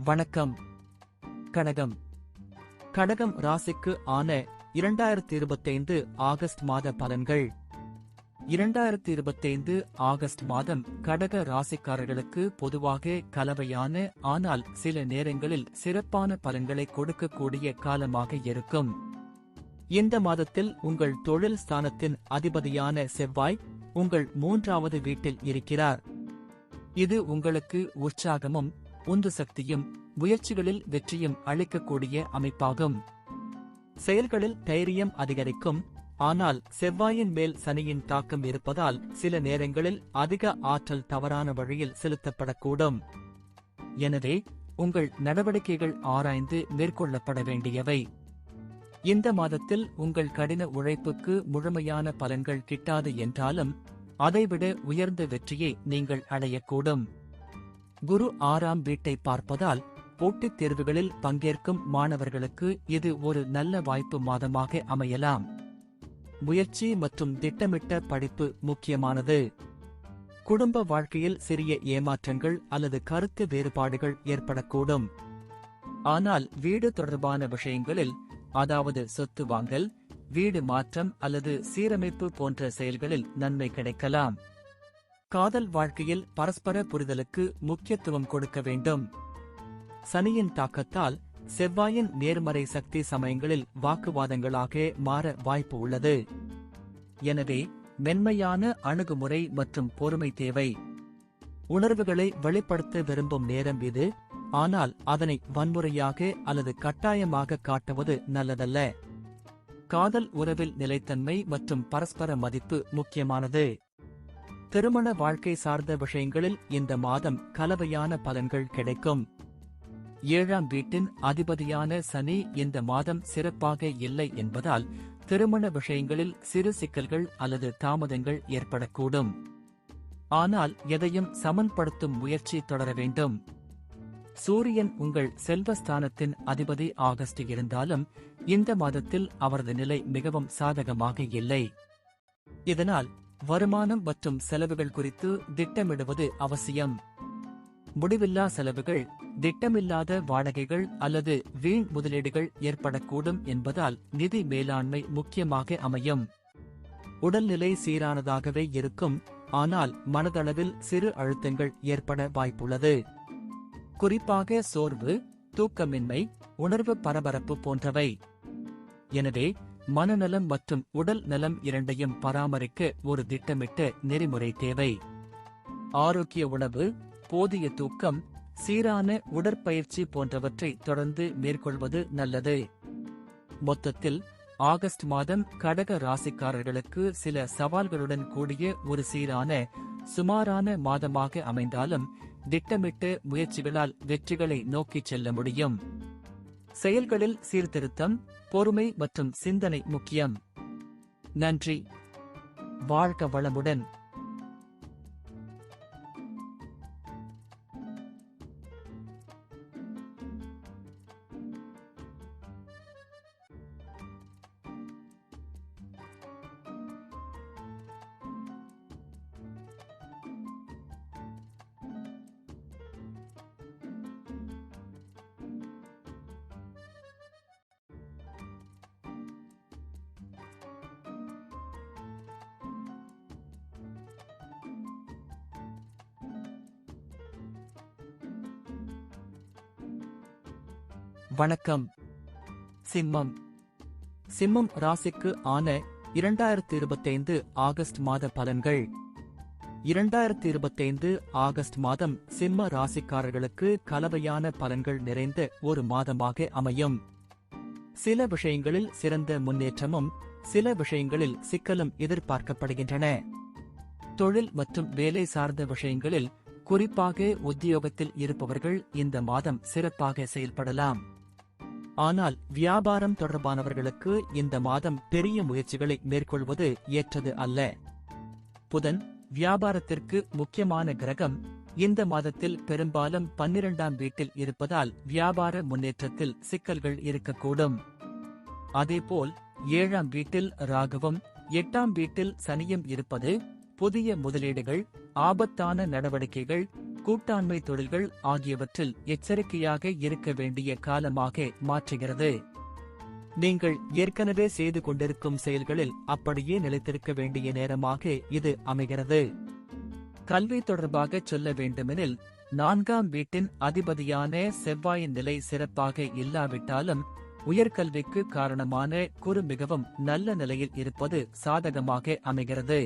வணக்கம். கடகம். கடகம் ராசிக்கு ஆன 2025 ஆகஸ்ட் மாத பலன்கள். 2025 ஆகஸ்ட் மாதம் கடக ராசிக்காரர்களுக்கு பொதுவாக கலவையான ஆனால் சில நேரங்களில் சிறப்பான பலன்களை கொடுக்கக்கூடிய காலமாக இருக்கும். இந்த மாதத்தில் உங்கள் தொழில் ஸ்தானத்தின் அதிபதியான செவ்வாய் உங்கள் 3வது வீட்டில் இருக்கிறார். இது உங்களுக்கு உற்சாகமும் உந்து சக்தியும் முயற்சிகளில் வெற்றியும் அளிக்கக்கூடிய அமைப்பாகும். செயல்களில் தைரியம் அதிகரிக்கும். ஆனால் செவ்வாயின் மேல் சனியின் தாக்கம் இருப்பதால் சில நேரங்களில் அதிக ஆற்றல் தவறான வழியில் செலுத்தப்படக்கூடும். எனவே உங்கள் நடவடிக்கைகள் ஆராய்ந்து மேற்கொள்ளப்பட வேண்டியவை. இந்த மாதத்தில் உங்கள் கடின உழைப்புக்கு முழுமையான பலன்கள் கிட்டாது என்றாலும் அதைவிட உயர்ந்த வெற்றியை நீங்கள் அடையக்கூடும். குரு 6ஆம் வீட்டை பார்ப்பதால் போட்டித் தேர்வுகளில் பங்கேற்கும் மாணவர்களுக்கு இது ஒரு நல்ல வாய்ப்பு மாதமாக அமையலாம். முயற்சி மற்றும் திட்டமிட்ட படிப்பு முக்கியமானது. குடும்ப வாழ்க்கையில் சிறிய ஏமாற்றங்கள் அல்லது கருத்து வேறுபாடுகள் ஏற்படக்கூடும். ஆனால் வீடு தொடர்பான விஷயங்களில், அதாவது சொத்து வாங்கல், வீடு மாற்றம் அல்லது சீரமைப்பு போன்ற செயல்களில் நன்மை கிடைக்கலாம். காதல் வாழ்க்கையில் பரஸ்பர புரிதலுக்கு முக்கியத்துவம் கொடுக்க வேண்டும். சனியின் தாக்கத்தால் செவ்வாயின் நேர்மறை சக்தி சமயங்களில் வாக்குவாதங்களாக மாற வாய்ப்பு உள்ளது. எனவே மென்மையான அணுகுமுறை மற்றும் பொறுமை தேவை. உணர்வுகளை வெளிப்படுத்த விரும்பும் நேரம் இது. ஆனால் அதனை வன்முறையாக அல்லது கட்டாயமாக காட்டுவது நல்லதல்ல. காதல் உறவில் நிலைத்தன்மை மற்றும் பரஸ்பர மதிப்பு முக்கியமானது. திருமண வாழ்க்கை சார்ந்த விஷயங்களில் இந்த மாதம் கலவையான பலன்கள் கிடைக்கும். 7ஆம் வீட்டின் அதிபதியான சனி இந்த மாதம் சிறப்பாக இல்லை என்பதால் திருமண விஷயங்களில் சிறு சிக்கல்கள் அல்லது தாமதங்கள் ஏற்படக்கூடும். ஆனால் எதையும் சமன்படுத்தும் முயற்சி தொடர வேண்டும். சூரியன் உங்கள் செல்வஸ்தானத்தின் அதிபதி ஆகஸ்ட் இருந்தாலும் இந்த மாதத்தில் அவரது நிலை மிகவும் சாதகமாக இல்லை. இதனால் வருமானம் மற்றும் செலவுகள் குறித்து திட்டமிடுவது அவசியம். முடிவில்லா செலவுகள், திட்டமில்லாத வாடகைகள் அல்லது வீண் முதலீடுகள் ஏற்படக்கூடும் என்பதால் நிதி மேலாண்மை முக்கியமாக அமையும். உடல்நிலை சீரானதாகவே இருக்கும். ஆனால் மனதளவில் சிறு அழுத்தங்கள் ஏற்பட வாய்ப்புள்ளது. குறிப்பாக சோர்வு, தூக்கமின்மை, உணர்வு பரபரப்பு போன்றவை. எனவே மனநலம் மற்றும் உடல் நலம் இரண்டையும் பராமரிக்க ஒரு திட்டமிட்ட நெறிமுறை தேவை. ஆரோக்கிய உணவு, போதிய தூக்கம், சீரான உடற்பயிற்சி போன்றவற்றை தொடர்ந்து மேற்கொள்வது நல்லது. மொத்தத்தில் ஆகஸ்ட் மாதம் கடக ராசிக்காரர்களுக்கு சில சவால்களுடன் கூடிய ஒரு சீரான, சுமாரான மாதமாக அமைந்தாலும் திட்டமிட்ட முயற்சிகளால் வெற்றிகளை நோக்கிச் செல்ல முடியும். செயல்களில் சீர்திருத்தம், பொறுமை மற்றும் சிந்தனை முக்கியம். நன்றி. வாழ்க வளமுடன். வணக்கம். சிம்மம். சிம்மம் ராசிக்கு ஆன 2025 ஆகஸ்ட் மாத பலன்கள். 2025 ஆகஸ்ட் மாதம் சிம்ம ராசிக்காரர்களுக்கு கலவையான பலன்கள் நிறைந்த ஒரு மாதமாக அமையும். சில விஷயங்களில் சிறந்த முன்னேற்றமும் சில விஷயங்களில் சிக்கலும் எதிர்பார்க்கப்படுகின்றன. தொழில் மற்றும் வேலை சார்ந்த விஷயங்களில், குறிப்பாக உத்தியோகத்தில் இருப்பவர்கள் இந்த மாதம் சிறப்பாக செயல்படலாம். ஆனால் வியாபாரம் தொடர்பானவர்களுக்கு இந்த மாதம் பெரிய முயற்சிகளை மேற்கொள்வது ஏற்றது அல்ல. புதன், வியாபாரத்திற்கு முக்கியமான கிரகம், இந்த மாதத்தில் பெரும்பாலும் 12ஆம் வீட்டில் இருப்பதால் வியாபார முன்னேற்றத்தில் சிக்கல்கள் இருக்கக்கூடும். அதேபோல் 7ஆம் வீட்டில் ராகுவும் 8ஆம் வீட்டில் சனியும் இருப்பது புதிய முதலீடுகள், ஆபத்தான நடவடிக்கைகள், கூட்டாண்மை தொழில்கள் ஆகியவற்றில் எச்சரிக்கையாக இருக்க வேண்டிய காலமாக மாற்றுகிறது. நீங்கள் ஏற்கனவே செய்து கொண்டிருக்கும் செயல்களில் அப்படியே நிலைத்திருக்க வேண்டிய நேரமாக இது அமைகிறது. கல்வி தொடர்பாக சொல்ல வேண்டுமெனில், 4ஆம் வீட்டின் அதிபதியான செவ்வாயின் நிலை சிறப்பாக இல்லாவிட்டாலும் உயர்கல்விக்கு காரணமான குரு மிகவும் நல்ல நிலையில் இருப்பது சாதகமாக அமைகிறது.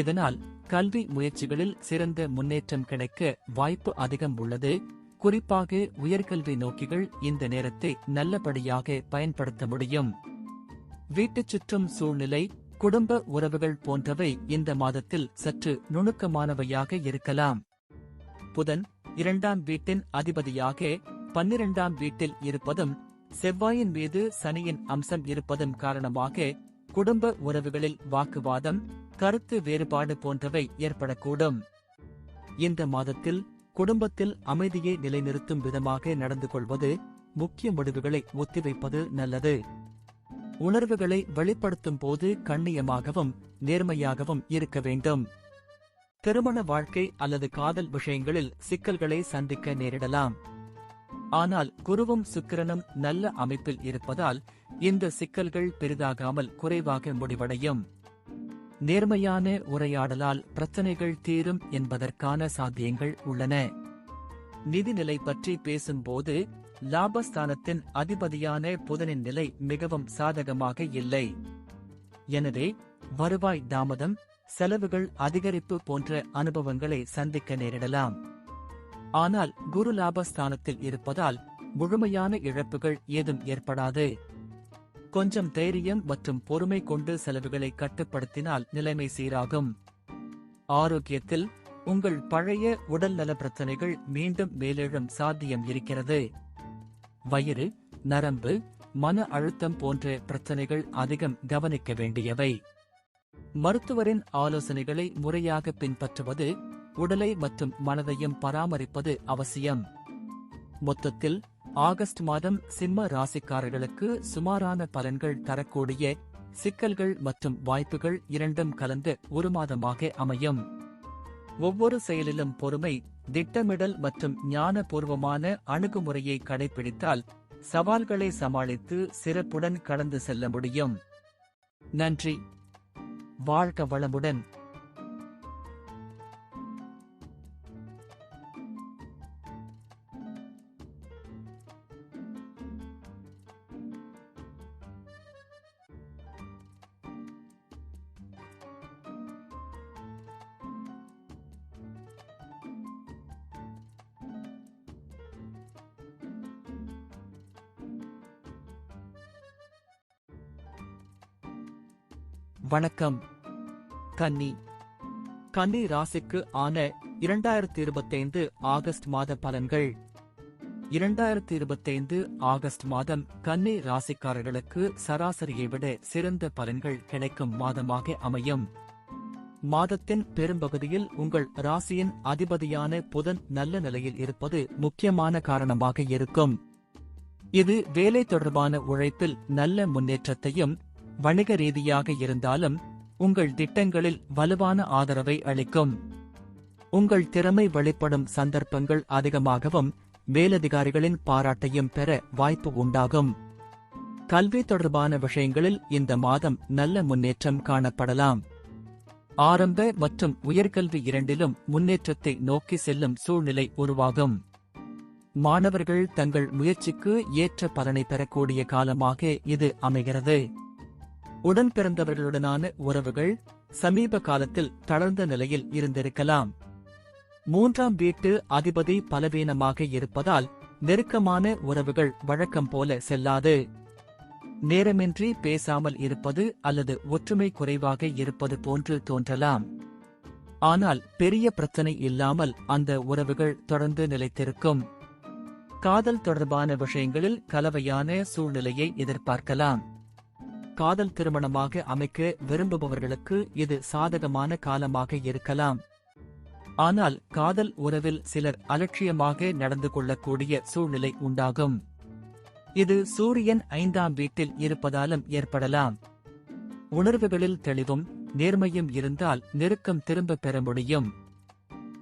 இதனால் கல்வி முயற்சிகளில் சிறந்த முன்னேற்றம் கிடைக்க வாய்ப்பு அதிகம் உள்ளது. குறிப்பாக உயர்கல்வி நோக்கிகள் இந்த நேரத்தை நல்லபடியாக பயன்படுத்த முடியும். வீட்டுச் சுற்றும் சூழ்நிலை, குடும்ப உறவுகள் போன்றவை இந்த மாதத்தில் சற்று நுணுக்கமானவையாக இருக்கலாம். புதன் 2ஆம் வீட்டின் அதிபதியாக 12ஆம் வீட்டில் இருப்பதும் செவ்வாயின் மீது சனியின் அம்சம் இருப்பதும் காரணமாக குடும்ப உறவுகளில் வாக்குவாதம், கருத்து வேறுபாடு போன்றவை ஏற்படக்கூடும். இந்த மாதத்தில் குடும்பத்தில் அமைதியை நிலைநிறுத்தும் விதமாக நடந்து கொள்வது, முக்கிய முடிவுகளை ஒத்திவைப்பது நல்லது. உணர்வுகளை வெளிப்படுத்தும் போது கண்ணியமாகவும் நேர்மையாகவும் இருக்க வேண்டும். திருமண வாழ்க்கை அல்லது காதல் விஷயங்களில் சிக்கல்களை சந்திக்க நேரிடலாம். ஆனால் குருவும் சுக்கிரனும் நல்ல அமைப்பில் இருப்பதால் இந்த சிக்கல்கள் பெரிதாகாமல் குறைவாக முடிவடையும். நேர்மையான உரையாடலால் பிரச்சனைகள் தீரும் என்பதற்கான சாத்தியங்கள் உள்ளன. நிதிநிலை பற்றி பேசும்போது லாபஸ்தானத்தின் அதிபதியான புதனின் நிலை மிகவும் சாதகமாக இல்லை. எனவே வருவாய் தாமதம், செலவுகள் அதிகரிப்பு போன்ற அனுபவங்களை சந்திக்க நேரிடலாம். ஆனால் குரு லாபஸ்தானத்தில் இருப்பதால் முழுமையான இழப்புகள் ஏதும் ஏற்படாது. கொஞ்சம் தைரியம் மற்றும் பொறுமை கொண்டு செலவுகளை கட்டுப்படுத்தினால் நிலைமை சீராகும். ஆரோக்கியத்தில் உங்கள் பழைய உடல்நல பிரச்சனைகள் மீண்டும் மேலெழும் சாத்தியம் இருக்கிறது. வயிறு, நரம்பு, மன அழுத்தம் போன்ற பிரச்சனைகள் அதிகம் கவனிக்க வேண்டியவை. மருத்துவரின் ஆலோசனைகளை முறையாக பின்பற்றுவது, உடலை மற்றும் மனதையும் பராமரிப்பது அவசியம். மொத்தத்தில் ஆகஸ்ட் மாதம் சிம்ம ராசிக்காரர்களுக்கு சுமாரான பலன்கள் தரக்கூடிய சிக்கல்கள் மற்றும் வாய்ப்புகள் இரண்டும் கலந்து ஒரு மாதமாக அமையும். ஒவ்வொரு செயலிலும் பொறுமை, திட்டமிடல் மற்றும் ஞானபூர்வமான அணுகுமுறையை கடைபிடித்தால் சவால்களை சமாளித்து சிறப்புடன் கடந்து செல்ல முடியும். நன்றி. வாழ்க வளமுடன். வணக்கம். கன்னி. கன்னி ராசிக்கு ஆன 2025 ஆகஸ்ட் மாத பலன்கள். 2025 ஆகஸ்ட் மாதம் கன்னி ராசிக்காரர்களுக்கு சராசரியை விட சிறந்த பலன்கள் கிடைக்கும் மாதமாக அமையும். மாதத்தின் பெரும்பகுதியில் உங்கள் ராசியின் அதிபதியான புதன் நல்ல நிலையில் இருப்பது முக்கியமான காரணமாக இருக்கும். இது வேலை தொடர்பான உழைப்பில் நல்ல முன்னேற்றத்தையும், வணிக ரீதியாக இருந்தாலும் உங்கள் திட்டங்களில் வலுவான ஆதரவை அளிக்கும். உங்கள் திறமை வெளிப்படும் சந்தர்ப்பங்கள் அதிகமாகவும் மேலதிகாரிகளின் பாராட்டையும் பெற வாய்ப்பு உண்டாகும். கல்வி தொடர்பான விஷயங்களில் இந்த மாதம் நல்ல முன்னேற்றம் காணப்படலாம். ஆரம்ப மற்றும் உயர்கல்வி இரண்டிலும் முன்னேற்றத்தை நோக்கி செல்லும் சூழ்நிலை உருவாகும். மாணவர்கள் தங்கள் முயற்சிக்கு ஏற்ற பலனை பெறக்கூடிய காலமாக இது அமைகிறது. உடன் பிறந்தவர்களுடனான உறவுகள் சமீப காலத்தில் தளர்ந்த நிலையில் இருந்திருக்கலாம். 3ஆம் வீட்டு அதிபதி பலவீனமாக இருப்பதால் நெருக்கமான உறவுகள் வழக்கம் போல செல்லாது. நேரமின்றி பேசாமல் இருப்பது அல்லது ஒற்றுமை குறைவாக இருப்பது போன்று தோன்றலாம். ஆனால் பெரிய பிரச்சனை இல்லாமல் அந்த உறவுகள் தொடர்ந்து நிலைத்திருக்கும். காதல் தொடர்பான விஷயங்களில் கலவையான சூழ்நிலையை எதிர்பார்க்கலாம். காதல் திருமணமாக அமைக்க விரும்புபவர்களுக்கு இது சாதகமான காலமாக இருக்கலாம். ஆனால் காதல் உறவில் சிலர் அலட்சியமாக நடந்து கொள்ளக்கூடிய சூழ்நிலை உண்டாகும். இது சூரியன் 5ஆம் வீட்டில் இருப்பதாலும் ஏற்படலாம். உணர்வுகளில் தெளிவும் நேர்மையும் இருந்தால் நெருக்கம் திரும்ப பெற முடியும்.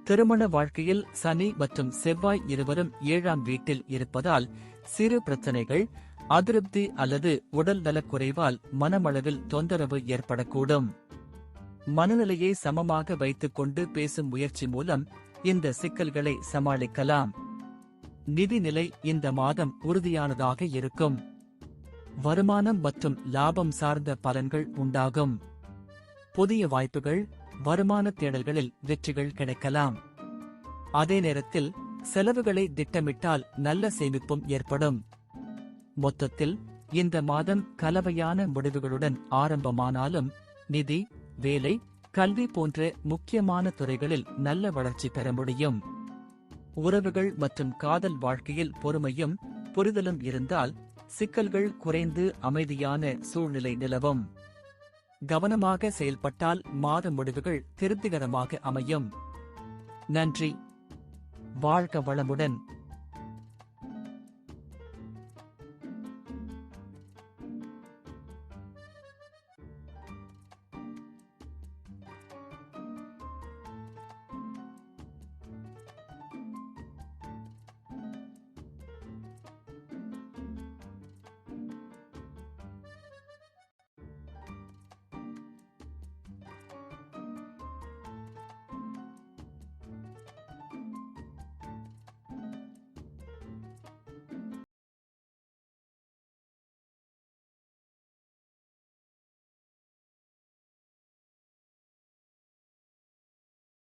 திருமண வாழ்க்கையில் சனி மற்றும் செவ்வாய் இருவரும் 7ஆம் வீட்டில் இருப்பதால் சிறு பிரச்சனைகள், அதிருப்தி அல்லது உடல் நலக்குறைவால் மனமளவில் தொந்தரவு ஏற்படக்கூடும். மனநிலையை சமமாக வைத்துக் கொண்டு பேசும் முயற்சி மூலம் இந்த சிக்கல்களை சமாளிக்கலாம். நிதிநிலை இந்த மாதம் உறுதியானதாக இருக்கும். வருமானம் மற்றும் லாபம் சார்ந்த பலன்கள் உண்டாகும். புதிய வாய்ப்புகள், வருமான தேடல்களில் வெற்றிகள் கிடைக்கலாம். அதே நேரத்தில் செலவுகளை திட்டமிட்டால் நல்ல சேமிப்பும் ஏற்படும். மொத்தத்தில் இந்த மாதம் கலவையான முடிவுகளுடன் ஆரம்பமானாலும் நிதி, வேலை, கல்வி போன்ற முக்கியமான துறைகளில் நல்ல வளர்ச்சி பெற முடியும். உறவுகள் மற்றும் காதல் வாழ்க்கையில் பொறுமையும் புரிதலும் இருந்தால் சிக்கல்கள் குறைந்து அமைதியான சூழ்நிலை நிலவும். கவனமாக செயல்பட்டால் மாத முடிவுகள் திருப்திகரமாக அமையும். நன்றி. வாழ்க வளமுடன்.